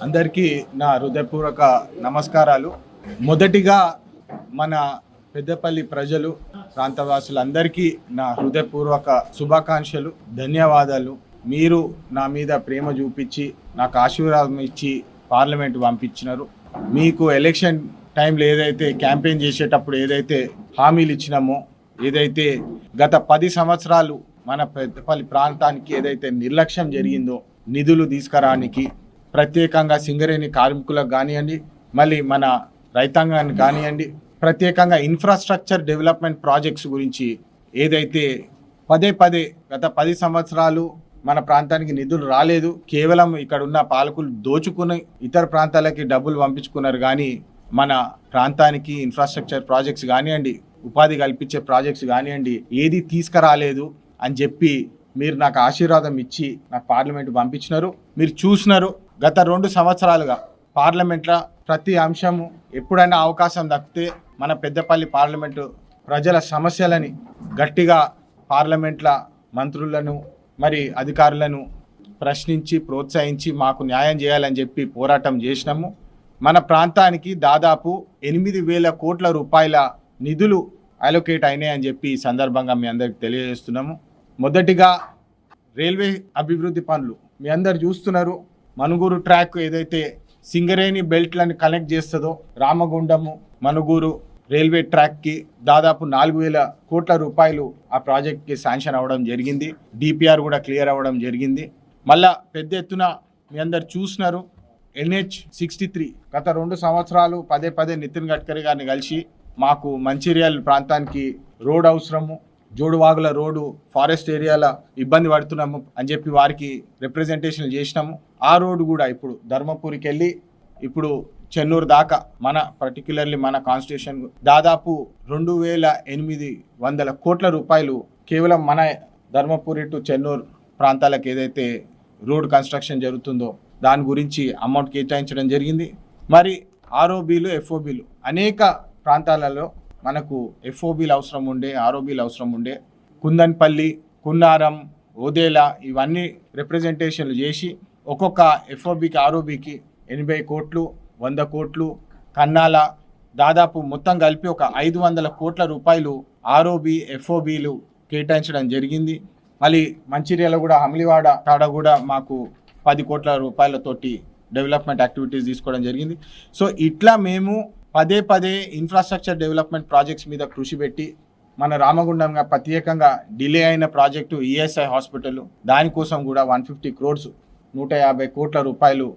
అందరికీ నా హృదయపూర్వక నమస్కారాలు. మొదటిగా మన పెద్దపల్లి ప్రజలు ప్రాంతవాసులందరికీ నా హృదయపూర్వక శుభాకాంక్షలు, ధన్యవాదాలు. మీరు నా మీద ప్రేమ చూపించి నాకు ఆశీర్వాదం ఇచ్చి పార్లమెంట్ పంపించినారు. మీకు ఎలక్షన్ టైంలో ఏదైతే క్యాంపెయిన్ చేసేటప్పుడు ఏదైతే హామీలు ఇచ్చినామో, ఏదైతే గత 10 సంవత్సరాలు మన పెద్దపల్లి ప్రాంతానికి ఏదైతే నిర్లక్ష్యం జరిగిందో, నిధులు తీసుకురానికి ప్రత్యేకంగా సింగరేణి కార్మికులకు కానివ్వండి, మళ్ళీ మన రైతాంగానికి కానివ్వండి, ప్రత్యేకంగా ఇన్ఫ్రాస్ట్రక్చర్ డెవలప్మెంట్ ప్రాజెక్ట్స్ గురించి ఏదైతే పదే గత 10 సంవత్సరాలు మన ప్రాంతానికి నిధులు రాలేదు, కేవలం ఇక్కడ ఉన్న పాలకులు దోచుకుని ఇతర ప్రాంతాలకి డబ్బులు పంపించుకున్నారు. కానీ మన ప్రాంతానికి ఇన్ఫ్రాస్ట్రక్చర్ ప్రాజెక్ట్స్ కానివ్వండి, ఉపాధి కల్పించే ప్రాజెక్ట్స్ కానివ్వండి, ఏది తీసుకురాలేదు అని చెప్పి మీరు నాకు ఆశీర్వాదం ఇచ్చి నాకు పార్లమెంట్ పంపించినారు. మీరు చూసినారు, గత 2 సంవత్సరాలుగా పార్లమెంట్లో ప్రతి అంశము ఎప్పుడైనా అవకాశం దక్కితే మన పెద్దపల్లి పార్లమెంటు ప్రజల సమస్యలని గట్టిగా పార్లమెంట్ల మంత్రులను మరి అధికారులను ప్రశ్నించి ప్రోత్సహించి మాకు న్యాయం చేయాలని చెప్పి పోరాటం చేసినాము. మన ప్రాంతానికి దాదాపు 8,000 కోట్ల రూపాయల నిధులు అలొకేట్ అయినాయని చెప్పి ఈ సందర్భంగా మీ అందరికి తెలియజేస్తున్నాము. మొదటిగా రైల్వే అభివృద్ధి పనులు మీ అందరు చూస్తున్నారు. మనుగూరు ట్రాక్ ఏదైతే సింగరేణి బెల్ట్లను కనెక్ట్ చేస్తుందో, రామగుండము మనుగూరు రైల్వే ట్రాక్కి దాదాపు 4,000 కోట్ల రూపాయలు ఆ ప్రాజెక్ట్కి శాంక్షన్ అవ్వడం జరిగింది. డిపిఆర్ కూడా క్లియర్ అవ్వడం జరిగింది. మళ్ళా పెద్ద ఎత్తున మీ అందరు చూసినారు, NH63 గత 2 సంవత్సరాలు పదే నితిన్ గడ్కరీ గారిని కలిసి మాకు మంచిర్యాల ప్రాంతానికి రోడ్ అవసరము, జోడువాగుల రోడ్డు ఫారెస్ట్ ఏరియాల ఇబ్బంది పడుతున్నాము అని చెప్పి వారికి రిప్రజెంటేషన్ చేసినాము. ఆ రోడ్డు కూడా ఇప్పుడు ధర్మపురికి వెళ్ళి ఇప్పుడు చెన్నూరు దాకా మన పర్టిక్యులర్లీ మన కాన్స్టిట్యూషన్ దాదాపు 2,800 కోట్ల రూపాయలు కేవలం మన ధర్మపురి టు చెన్నూరు ప్రాంతాలకు ఏదైతే రోడ్ కన్స్ట్రక్షన్ జరుగుతుందో దాని గురించి అమౌంట్ కేటాయించడం జరిగింది. మరి ఆర్ఓబీలు, ఎఫ్ఓబీలు అనేక ప్రాంతాలలో మనకు ఎఫ్ఓబీలు అవసరం ఉండే, ఆర్ఓబీలు అవసరం ఉండే. కుందన్పల్లి, కున్నారం, ఓదేలా ఇవన్నీ రిప్రజెంటేషన్లు చేసి ఒక్కొక్క ఎఫ్ఓబీకి ఆర్ఓబీకి 80 కోట్లు, 100 కోట్లు, కన్నాల దాదాపు మొత్తం కలిపి ఒక 500 కోట్ల రూపాయలు ఆర్ఓబీ, ఎఫ్ఓబీలు కేటాయించడం జరిగింది. మళ్ళీ మంచిర్యాల కూడా హమ్లివాడ కాడ కూడా మాకు 10 కోట్ల రూపాయలతోటి డెవలప్మెంట్ యాక్టివిటీస్ తీసుకోవడం జరిగింది. సో ఇట్లా మేము పదే ఇన్ఫ్రాస్ట్రక్చర్ డెవలప్మెంట్ ప్రాజెక్ట్స్ మీద కృషి పెట్టి మన రామగుండంగా ప్రత్యేకంగా డిలే అయిన ప్రాజెక్టు ఈఎస్ఐ హాస్పిటల్, దానికోసం కూడా 150 క్రోర్స్ 150 కోట్ల రూపాయలు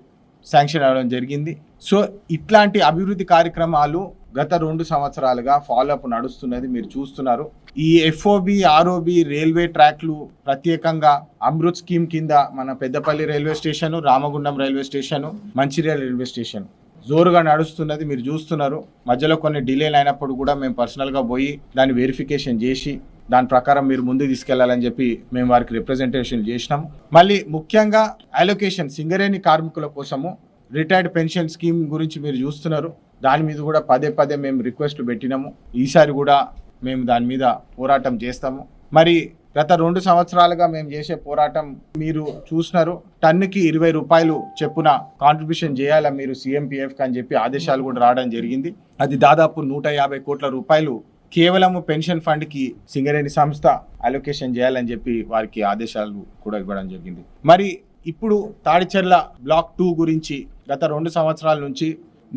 శాంక్షన్ అవ్వడం జరిగింది. సో ఇట్లాంటి అభివృద్ధి కార్యక్రమాలు గత 2 సంవత్సరాలుగా ఫాలోఅప్ నడుస్తున్నది మీరు చూస్తున్నారు. ఈ ఎఫ్ఓబి, ఆర్ఓబి రైల్వే ట్రాక్లు ప్రత్యేకంగా అమృత్ స్కీమ్ కింద మన Peddapalli railway station, Ramagundam railway station, Mancherial railway station జోరుగా నడుస్తున్నది మీరు చూస్తున్నారు. మధ్యలో కొన్ని డిలేలు అయినప్పుడు కూడా మేము పర్సనల్గా పోయి దాన్ని వెరిఫికేషన్ చేసి దాని ప్రకారం మీరు ముందుకు తీసుకెళ్లాలని చెప్పి మేము వారికి రిప్రజెంటేషన్ చేసినాము. మళ్ళీ ముఖ్యంగా అలొకేషన్ సింగరేణి కార్మికుల కోసము రిటైర్డ్ పెన్షన్ స్కీమ్ గురించి మీరు చూస్తున్నారు. దాని మీద కూడా పదే మేము రిక్వెస్ట్లు పెట్టినాము. ఈసారి కూడా మేము దాని మీద పోరాటం చేస్తాము. మరి గత 2 సంవత్సరాలుగా మేము చేసే పోరాటం మీరు చూసినారు. టన్నుకి 20 రూపాయలు చెప్పున కాంట్రిబ్యూషన్ చేయాలా మీరు CMPF అని చెప్పి ఆదేశాలు కూడా రావడం జరిగింది. అది దాదాపు 150 కోట్ల రూపాయలు కేవలం పెన్షన్ ఫండ్కి సింగరేణి సంస్థ అలొకేషన్ చేయాలని చెప్పి వారికి ఆదేశాలు కూడా ఇవ్వడం జరిగింది. మరి ఇప్పుడు తాడిచెర్ల బ్లాక్ 2 గురించి గత 2 సంవత్సరాల నుంచి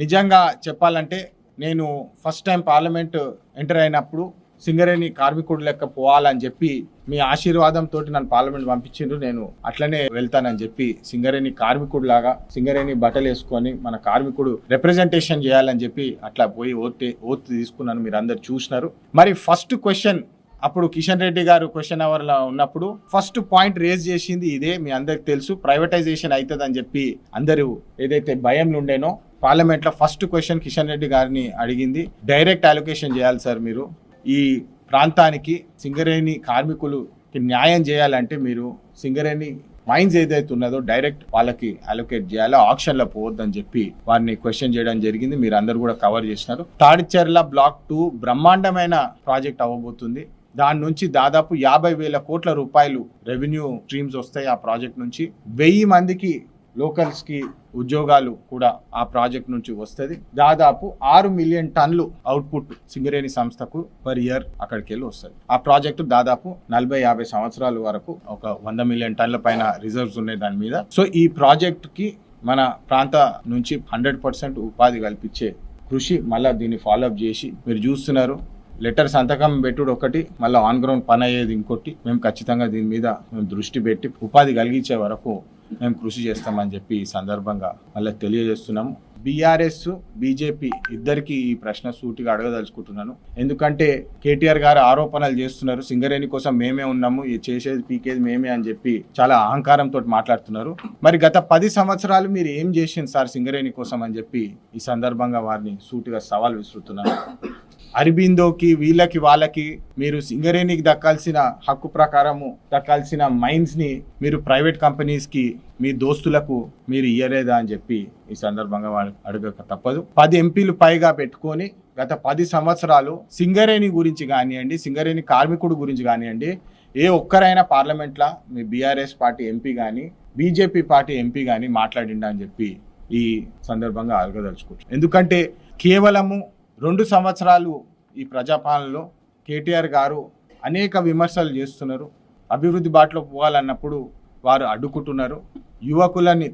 నిజంగా చెప్పాలంటే నేను ఫస్ట్ టైం పార్లమెంట్ ఎంటర్ అయినప్పుడు సింగరేణి కార్మికుడు లెక్క పోవాలని చెప్పి మీ ఆశీర్వాదంతో నన్ను పార్లమెంట్ పంపించిండ్రు. నేను అట్లనే వెళ్తానని చెప్పి సింగరేణి కార్మికుడు లాగా సింగరేణి బట్టలు వేసుకొని మన కార్మికుడు రిప్రజెంటేషన్ చేయాలని చెప్పి అట్లా పోయి ఓత్ తీసుకున్నాను. మీరు అందరు చూసినారు. మరి ఫస్ట్ క్వశ్చన్ అప్పుడు కిషన్ రెడ్డి గారు క్వశ్చన్ అవర్లో ఉన్నప్పుడు ఫస్ట్ పాయింట్ రేజ్ చేసింది ఇదే. మీ అందరికి తెలుసు, ప్రైవేటైజేషన్ అవుతుందని చెప్పి అందరూ ఏదైతే భయంలో ఉండేనో పార్లమెంట్లో ఫస్ట్ క్వశ్చన్ కిషన్ రెడ్డి గారిని అడిగింది, డైరెక్ట్ అలొకేషన్ చేయాలి సార్, మీరు ఈ ప్రాంతానికి సింగరేణి కార్మికులకి న్యాయం చేయాలంటే మీరు సింగరేణి మైన్స్ ఏదైతే ఉన్నదో డైరెక్ట్ వాళ్ళకి అలొకేట్ చేయాలి, ఆక్షన్లో పోవద్దని చెప్పి వారిని క్వశ్చన్ చేయడం జరిగింది. మీరు అందరు కూడా కవర్ చేసినారు. తాడిచెర్ల బ్లాక్ 2 బ్రహ్మాండమైన ప్రాజెక్ట్ అవ్వబోతుంది. దాని నుంచి దాదాపు 50,000 కోట్ల రూపాయలు రెవెన్యూ స్ట్రీమ్స్ వస్తాయి. ఆ ప్రాజెక్ట్ నుంచి 1000 మందికి లోకల్స్కి ఉద్యోగాలు కూడా ఆ ప్రాజెక్ట్ నుంచి వస్తుంది. దాదాపు 6 మిలియన్ టన్నులు అవుట్పుట్ సింగరేణి సంస్థకు పర్ ఇయర్ అక్కడికి వెళ్ళి వస్తుంది. ఆ ప్రాజెక్టు దాదాపు 40-50 సంవత్సరాల వరకు ఒక 100 మిలియన్ టన్నుల పైన రిజర్వ్స్ ఉన్నాయి దాని మీద. సో ఈ ప్రాజెక్టుకి మన ప్రాంత నుంచి 100% ఉపాధి కల్పించే కృషి మళ్ళీ దీన్ని ఫాలోఅప్ చేసి మీరు చూస్తున్నారు. లెటర్ సంతకం పెట్టుడు ఒకటి, మళ్ళీ ఆన్ గ్రౌండ్ పని అయ్యేది ఇంకోటి. మేము ఖచ్చితంగా దీని మీద మేము దృష్టి పెట్టి ఉపాధి కలిగించే వరకు మేము కృషి చేస్తామని చెప్పి ఈ సందర్భంగా మళ్ళీ తెలియజేస్తున్నాము. బీఆర్ఎస్ బీజేపీ ఇద్దరికి ఈ ప్రశ్న సూటిగా అడగదలుచుకుంటున్నాను. ఎందుకంటే కేటీఆర్ గారు ఆరోపణలు చేస్తున్నారు, సింగరేణి కోసం మేమే ఉన్నాము, చేసేది పీకేది మేమే అని చెప్పి చాలా అహంకారంతో మాట్లాడుతున్నారు. మరి గత 10 సంవత్సరాలు మీరు ఏం చేసింది సార్ సింగరేణి కోసం అని చెప్పి ఈ సందర్భంగా వారిని సూటిగా సవాల్ విసురుతున్నాను. అరబిందోకి వీళ్ళకి వాళ్ళకి మీరు సింగరేణికి దక్కాల్సిన హక్కు ప్రకారము దక్కాల్సిన మైన్స్ ని మీరు ప్రైవేట్ కంపెనీస్ కి మీ దోస్తులకు మీరు ఇయ్యలేదా అని చెప్పి ఈ సందర్భంగా వాళ్ళకి అడగక తప్పదు. 10 ఎంపీలు పైగా పెట్టుకొని గత 10 సంవత్సరాలు సింగరేణి గురించి కానివ్వండి, సింగరేణి కార్మికుడు గురించి కానివ్వండి, ఏ ఒక్కరైనా పార్లమెంట్లో మీ బీఆర్ఎస్ పార్టీ ఎంపీ కానీ బీజేపీ పార్టీ ఎంపీ కానీ మాట్లాడిండా అని చెప్పి ఈ సందర్భంగా అడగదలుచుకుంటున్నాను. ఎందుకంటే కేవలము 2 సంవత్సరాలు ఈ ప్రజాపాలనలో కేటీఆర్ గారు అనేక విమర్శలు చేస్తున్నారు. అభివృద్ధి బాటలో పోవాలన్నప్పుడు వారు అడ్డుకుంటున్నారు. యువకులని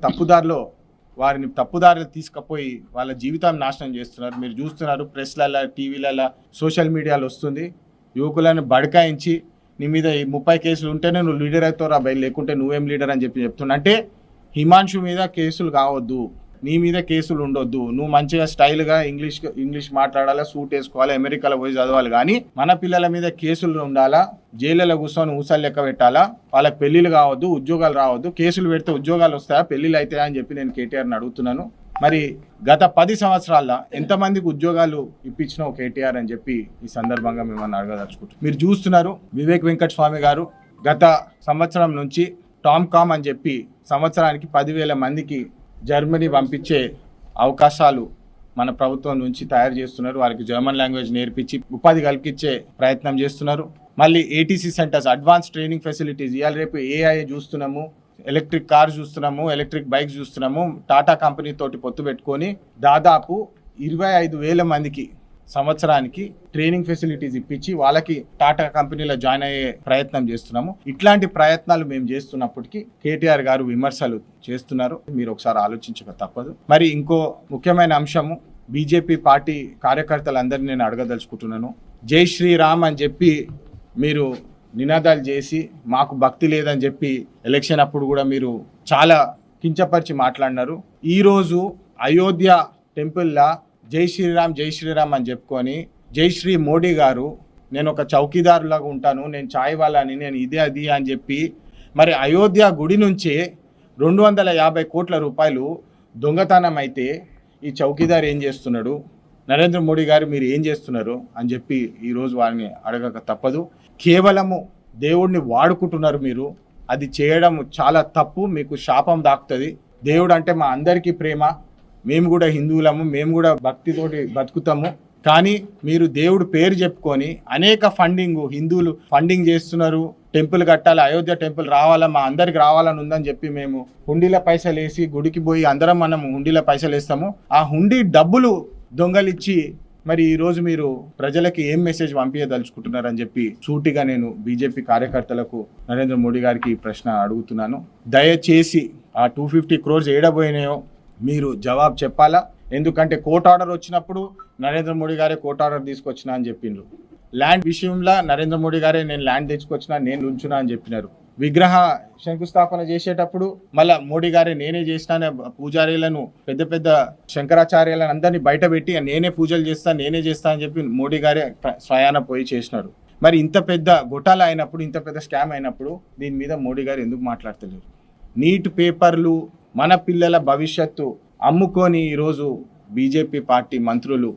వారిని తప్పుదారులు తీసుకుపోయి వాళ్ళ జీవితాన్ని నాశనం చేస్తున్నారు. మీరు చూస్తున్నారు, ప్రెస్లలో, టీవీలలో, సోషల్ మీడియాలో వస్తుంది. యువకులను బడకాయించి నీ మీద 30 కేసులు ఉంటేనే నువ్వు లీడర్ అవుతావు, అబ్బాయి లేకుంటే నువ్వేం లీడర్ అని చెప్తున్నా. అంటే హిమాంశు మీద కేసులు కావద్దు, నీ మీద కేసులు ఉండొద్దు, నువ్వు మంచిగా స్టైల్గా ఇంగ్లీష్ మాట్లాడాలా, సూట్ వేసుకోవాలి, అమెరికాలో పోయి చదవాలి, కానీ మన పిల్లల మీద కేసులు ఉండాలా, జైళ్ళలో కూర్చొని ఊసలు లెక్క పెట్టాలా, వాళ్ళకి పెళ్లిళ్ళు కావద్దు, ఉద్యోగాలు రావద్దు. కేసులు పెడితే ఉద్యోగాలు వస్తాయా, పెళ్లిళ్ళు అవుతాయా అని చెప్పి నేను కేటీఆర్ని అడుగుతున్నాను. మరి గత 10 సంవత్సరాల్లో ఎంతమందికి ఉద్యోగాలు ఇప్పించినావు కేటీఆర్ అని చెప్పి ఈ సందర్భంగా మిమ్మల్ని అడగదలుచుకుంటాం. మీరు చూస్తున్నారు, వివేక్ వెంకటస్వామి గారు గత సంవత్సరం నుంచి టామ్కామ్ అని చెప్పి సంవత్సరానికి 10,000 మందికి జర్మనీ పంపించే అవకాశాలు మన ప్రభుత్వం నుంచి తయారు చేస్తున్నారు. వారికి జర్మన్ లాంగ్వేజ్ నేర్పించి ఉపాధి కల్పించే ప్రయత్నం చేస్తున్నారు. మళ్ళీ ATC centres, advance training facilities, ఇవాళ రేపు ఏఐ చూస్తున్నాము, ఎలక్ట్రిక్ కార్స్ చూస్తున్నాము, ఎలక్ట్రిక్ బైక్స్ చూస్తున్నాము. టాటా కంపెనీ తోటి పొత్తు పెట్టుకొని దాదాపు 25,000 మందికి సంవత్సరానికి ట్రైనింగ్ ఫెసిలిటీస్ ఇప్పించి వాళ్ళకి టాటా కంపెనీలో జాయిన్ అయ్యే ప్రయత్నం చేస్తున్నాము. ఇట్లాంటి ప్రయత్నాలు మేము చేస్తున్నప్పటికీ కేటీఆర్ గారు విమర్శలు చేస్తున్నారు. మీరు ఒకసారి ఆలోచించక తప్పదు. మరి ఇంకో ముఖ్యమైన అంశము, బీజేపీ పార్టీ కార్యకర్తలందరినీ నేను అడగదలుచుకుంటున్నాను. జై శ్రీరామ్ అని చెప్పి మీరు నినాదాలు చేసి మాకు భక్తి లేదని చెప్పి ఎలక్షన్ అప్పుడు కూడా మీరు చాలా కించపరిచి మాట్లాడినారు. ఈరోజు అయోధ్య టెంపుల్లా జై శ్రీరామ్ అని చెప్పుకొని జై శ్రీ మోడీ గారు నేను ఒక చౌకీదారులాగా ఉంటాను, నేను చాయ్ వాళ్ళని, నేను ఇదే అది అని చెప్పి మరి అయోధ్య గుడి నుంచే 250 కోట్ల రూపాయలు దొంగతనం అయితే ఈ చౌకీదారు ఏం చేస్తున్నాడు, నరేంద్ర మోడీ గారు మీరు ఏం చేస్తున్నారు అని చెప్పి ఈరోజు వారిని అడగక తప్పదు. కేవలము దేవుడిని వాడుకుంటున్నారు మీరు, అది చేయడం చాలా తప్పు, మీకు శాపం దాక్కుతుంది. దేవుడు అంటే మా అందరికీ ప్రేమ, మేము కూడా హిందువులము, మేము కూడా భక్తితోటి బతుకుతాము. కానీ మీరు దేవుడు పేరు చెప్పుకొని అనేక హిందువులు ఫండింగ్ చేస్తున్నారు. టెంపుల్ కట్టాలి, అయోధ్య టెంపుల్ రావాలా, మా అందరికి రావాలని ఉందని చెప్పి మేము హుండీల పైసలు వేసి గుడికి పోయి అందరం మనం హుండీల పైసలు వేస్తాము. ఆ హుండీ డబ్బులు దొంగలిచ్చి మరి ఈరోజు మీరు ప్రజలకి ఏం మెసేజ్ పంపించదలుచుకుంటున్నారని చెప్పి సూటిగా నేను బీజేపీ కార్యకర్తలకు నరేంద్ర మోడీ గారికి ఈ ప్రశ్న అడుగుతున్నాను. దయచేసి ఆ 250 crores ఏడబోయినాయో మీరు జవాబు చెప్పాలా. ఎందుకంటే కోర్ట్ ఆర్డర్ వచ్చినప్పుడు నరేంద్ర మోడీ గారే కోర్ట్ ఆర్డర్ తీసుకొచ్చినా అని చెప్పిండ్రు. ల్యాండ్ విషయంలో నరేంద్ర మోడీ గారే నేను ల్యాండ్ తెచ్చుకొచ్చినా, నేను ఉంచున్నా అని చెప్పినారు. విగ్రహ శంకుస్థాపన చేసేటప్పుడు మళ్ళా మోడీ గారే నేనే చేసిన, పూజారీలను పెద్ద శంకరాచార్యులను అందరినీ బయట పెట్టి నేనే పూజలు చేస్తా, నేనే చేస్తా అని చెప్పి మోడీ గారే స్వయాన పోయి చేసినారు. మరి ఇంత పెద్ద గొటాల అయినప్పుడు, ఇంత పెద్ద స్కామ్ అయినప్పుడు దీని మీద మోడీ గారు ఎందుకు మాట్లాడతలేరు? నీట్ పేపర్లు, మన పిల్లల భవిష్యత్తు అమ్ముకొని ఈరోజు బీజేపీ పార్టీ మంత్రులు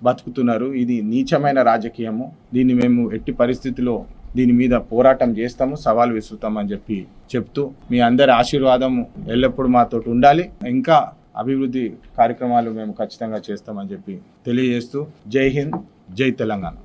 బతుకుతున్నారు. ఇది నీచమైన రాజకీయము. దీన్ని మేము ఎట్టి పరిస్థితిలో దీని మీద పోరాటం చేస్తాము, సవాల్ విసురుతామని చెప్పి చెప్తూ మీ అందరి ఆశీర్వాదము ఎల్లప్పుడూ మాతోటి ఉండాలి. ఇంకా అభివృద్ధి కార్యక్రమాలు మేము ఖచ్చితంగా చేస్తామని చెప్పి తెలియజేస్తూ జై హింద్, జై తెలంగాణ.